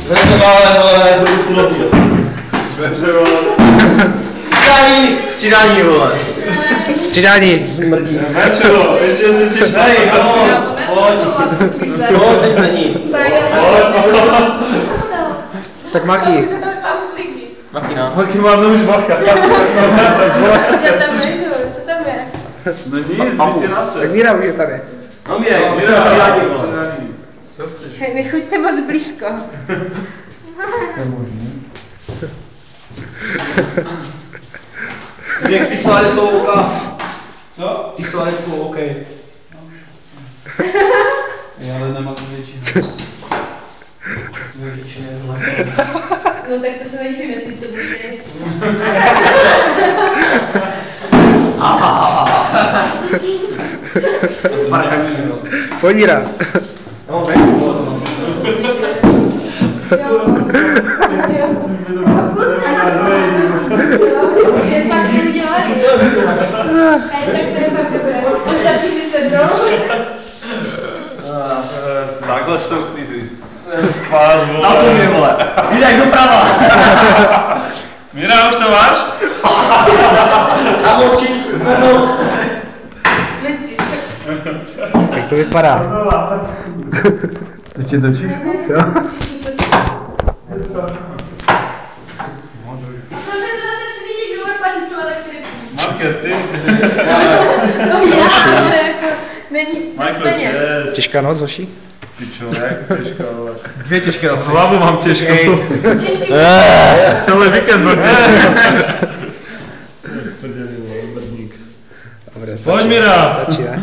Veřovalé, vole, do lopího. Střídání, vole. Střídání. Smrdí. Mečo, ještě si čiš tady, Pojď, teď za ní. Tak Maki. Makina. Maki má už bacha. Já tam nejdu, co tam je? No nic, víte na se. Tak Míra už je tady. No mě, střídání, vole. Co chceš? Nechoďte moc blízko. Jak písali jsou OK. Co? Písali jsou OK. Já ale nemám většinu. Většině zlé. No tak to se nedivím, jestli to bude. Pojď Míra. No, venku. Je fakt neudělaný. Tak to je fakt dobré. Ostatní si sednou. Takhle stoupni si. Spát, vole. Na to mě, vole. Jdej doprava. Míra, už to máš? Na oči, zvednout. Jak to vypadá? Ještě točíš? Market, ty. No já, ale jako není Michael, peněz. yes. Těžká noc, hoší? Ty čo, jak to těžká, ale. 2 těžké noci. Hlavu mám těžkou. Těžký. Celý víkend byl těžký. Dobré, Pojď, Míra. Stačí, ne?